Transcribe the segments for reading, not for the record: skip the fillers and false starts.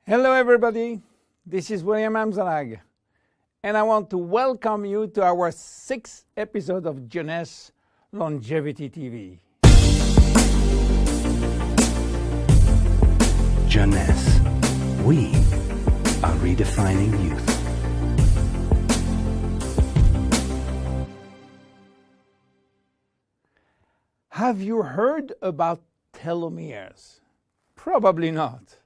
Hello everybody, this is William Amzalag, and I want to welcome you to our 6th episode of Jeunesse Longevity TV. Jeunesse, we are redefining youth. Have you heard about telomeres? Probably not.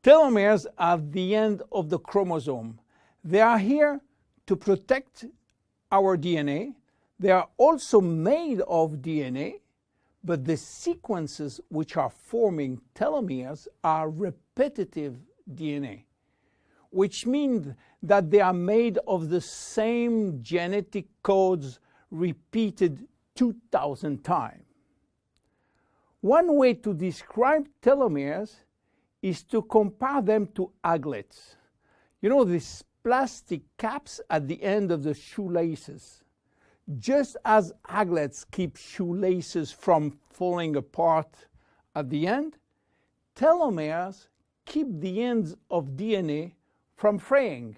Telomeres are the end of the chromosome. They are here to protect our DNA. They are also made of DNA, but the sequences which are forming telomeres are repetitive DNA, which means that they are made of the same genetic codes repeated 2,000 times. One way to describe telomeres is to compare them to aglets. You know, these plastic caps at the end of the shoelaces. Just as aglets keep shoelaces from falling apart at the end, telomeres keep the ends of DNA from fraying.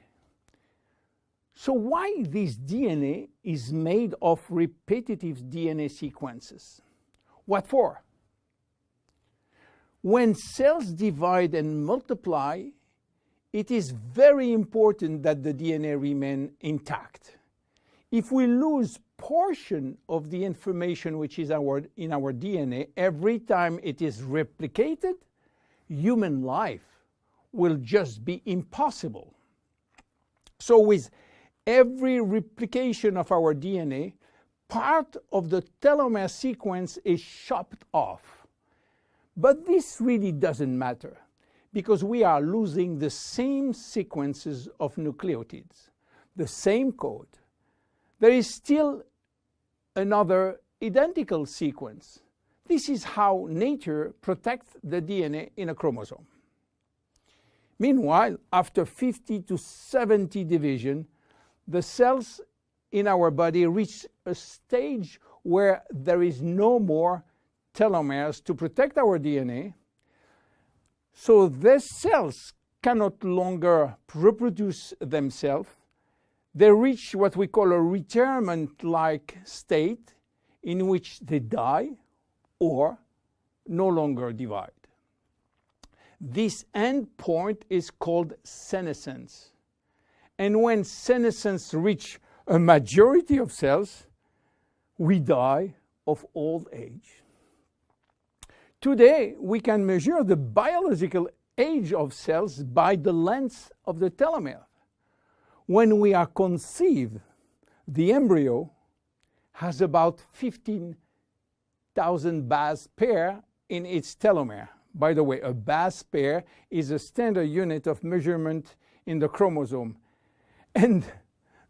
So why this DNA is made of repetitive DNA sequences? What for? When cells divide and multiply, it is very important that the DNA remain intact. If we lose portion of the information which is in our DNA every time it is replicated, human life will just be impossible. So with every replication of our DNA, part of the telomere sequence is chopped off. But this really doesn't matter because we are losing the same sequences of nucleotides, the same code. There is still another identical sequence. This is how nature protects the DNA in a chromosome. Meanwhile, after 50 to 70 division, the cells in our body reach a stage where there is no more telomeres to protect our DNA, so these cells cannot longer reproduce themselves. They reach what we call a retirement-like state in which they die or no longer divide. This end point is called senescence. And when senescence reaches a majority of cells, we die of old age. Today, we can measure the biological age of cells by the length of the telomere. When we are conceived, the embryo has about 15,000 base pair in its telomere. By the way, a base pair is a standard unit of measurement in the chromosome. And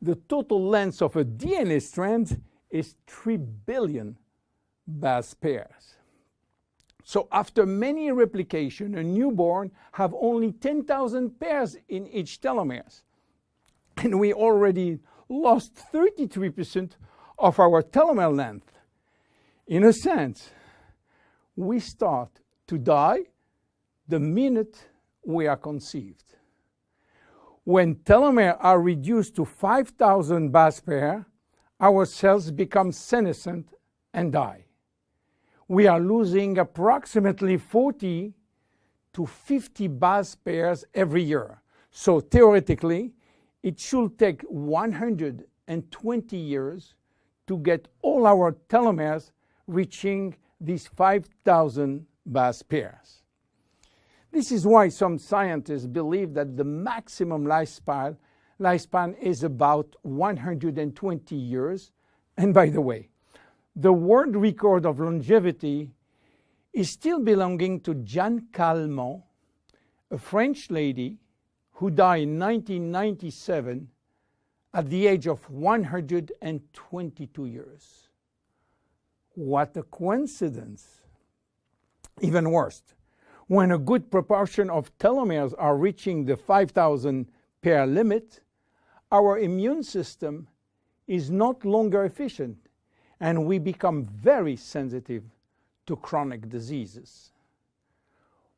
the total length of a DNA strand is 3 billion base pairs. So after many replications, a newborn have only 10,000 pairs in each telomeres. And we already lost 33% of our telomere length. In a sense, we start to die the minute we are conceived. When telomeres are reduced to 5,000 base pairs, our cells become senescent and die. We are losing approximately 40 to 50 base pairs every year. So theoretically, it should take 120 years to get all our telomeres reaching these 5,000 base pairs. This is why some scientists believe that the maximum lifespan is about 120 years. And by the way, the world record of longevity is still belonging to Jeanne Calment, a French lady who died in 1997 at the age of 122 years. What a coincidence! Even worse, when a good proportion of telomeres are reaching the 5,000 pair limit, our immune system is not longer efficient, and we become very sensitive to chronic diseases.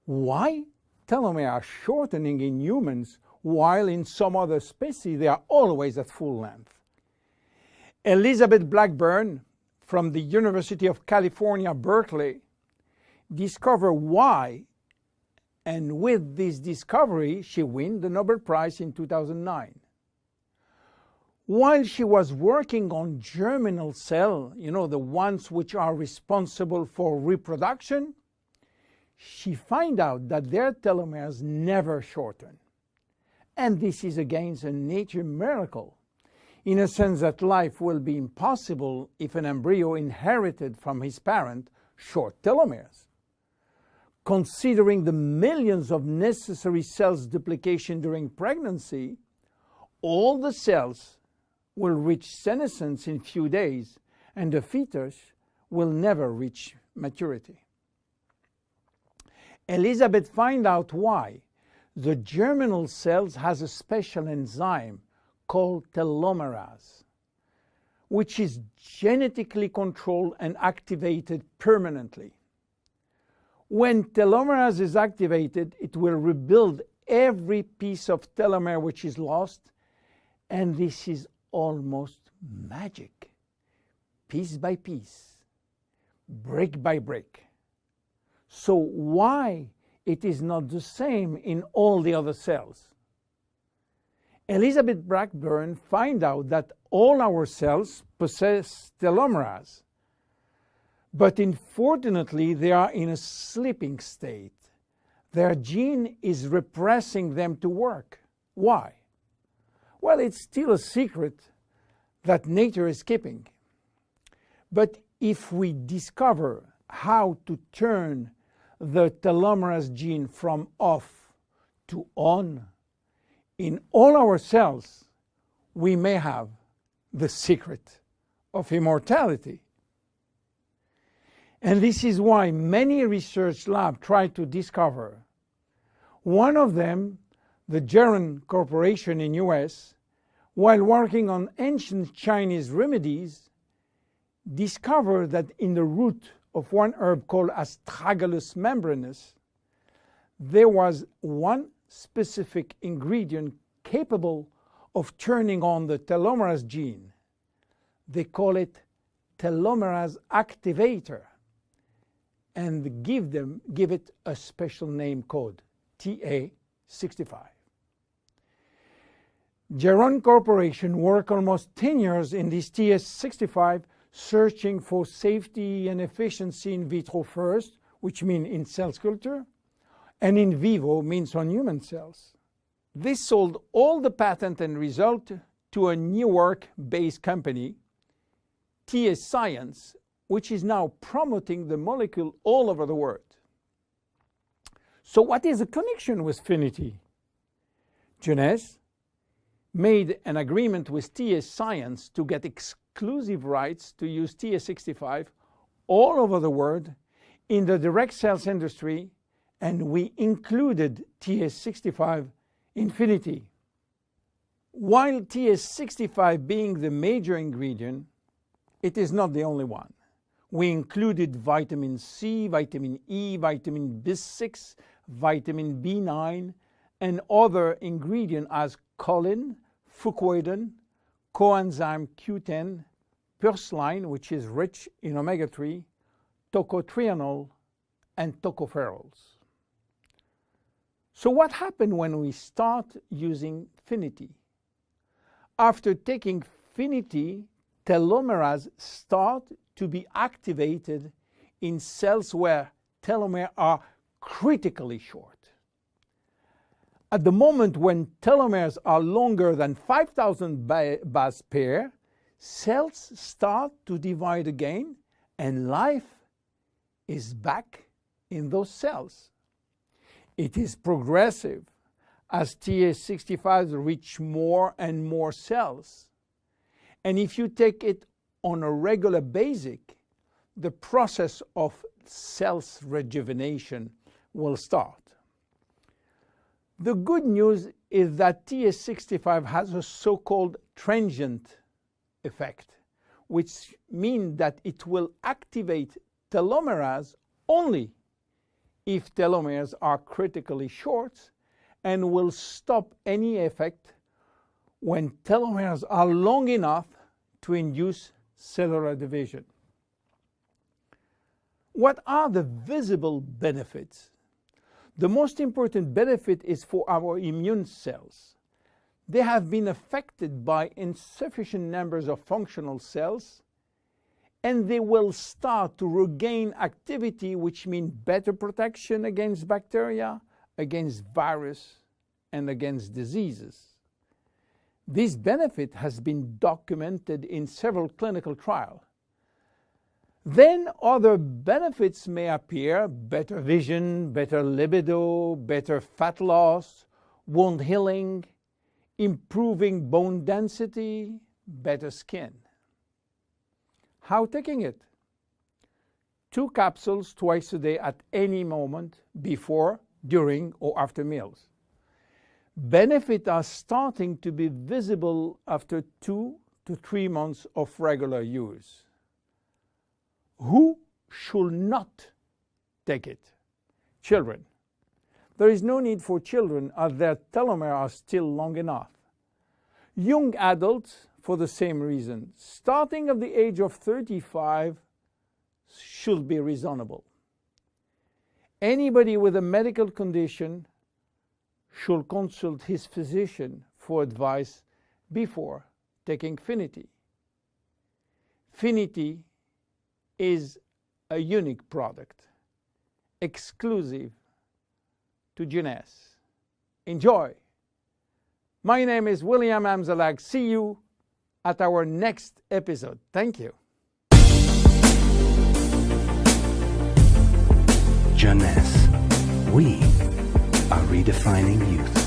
Why telomeres are shortening in humans, while in some other species they are always at full length. Elizabeth Blackburn from the University of California, Berkeley, discovered why, and with this discovery she won the Nobel Prize in 2009. While she was working on germinal cells, the ones which are responsible for reproduction, she found out that their telomeres never shorten. And this is again a nature miracle, in a sense that life will be impossible if an embryo inherited from his parent short telomeres. Considering the millions of necessary cells duplication during pregnancy, all the cells will reach senescence in few days, and the fetus will never reach maturity. Elizabeth found out why. The germinal cells has a special enzyme called telomerase, which is genetically controlled and activated permanently. When telomerase is activated, it will rebuild every piece of telomere which is lost, and this is almost magic. Piece by piece, brick by brick. So why it is not the same in all the other cells? Elizabeth Blackburn found out that all our cells possess telomerase, but unfortunately they are in a sleeping state. Their gene is repressing them to work. Why? Well, it's still a secret that nature is keeping. But if we discover how to turn the telomerase gene from off to on in all our cells, we may have the secret of immortality. And this is why many research labs try to discover. One of them, the Geron Corporation in US, while working on ancient Chinese remedies, discovered that in the root of one herb called Astragalus membranus, there was one specific ingredient capable of turning on the telomerase gene. They call it telomerase activator, and give it a special name code, TA65. Geron Corporation worked almost 10 years in this TA65, searching for safety and efficiency in vitro first, which means in cell culture, and in vivo means on human cells. This sold all the patent and result to a Newark-based company, TA Science, which is now promoting the molecule all over the world. So what is the connection with Finiti? Jeunesse made an agreement with TA Science to get exclusive rights to use TA65 all over the world in the direct cells industry, and we included TA65 in Finiti. While TA65 being the major ingredient, it is not the only one. We included vitamin C, vitamin E, vitamin B6, vitamin B9, and other ingredients as choline, fucoidan, coenzyme Q10, purslane, which is rich in omega-3, tocotrienol, and tocopherols. So what happened when we start using Finiti? After taking Finiti, telomerase start to be activated in cells where telomeres are critically short. At the moment when telomeres are longer than 5,000 base pair, cells start to divide again, and life is back in those cells. It is progressive as TA65 reach more and more cells. And if you take it on a regular basis, the process of cells rejuvenation will start. The good news is that TA65 has a so-called transient effect, which means that it will activate telomerase only if telomeres are critically short and will stop any effect when telomeres are long enough to induce cellular division. What are the visible benefits? The most important benefit is for our immune cells. They have been affected by insufficient numbers of functional cells, and they will start to regain activity, which means better protection against bacteria, against virus, and against diseases. This benefit has been documented in several clinical trials. Then other benefits may appear: better vision, better libido, better fat loss, wound healing, improving bone density, better skin. How taking it? 2 capsules twice a day at any moment, before, during, or after meals. Benefits are starting to be visible after 2 to 3 months of regular use. Who should not take it? Children. There is no need for children, as their telomeres are still long enough. Young adults, for the same reason, starting at the age of 35, should be reasonable. Anybody with a medical condition should consult his physician for advice before taking Finiti. Finiti is a unique product, exclusive to Jeunesse. Enjoy! My name is William Amzalag. See you at our next episode. Thank you. Jeunesse. We are redefining youth.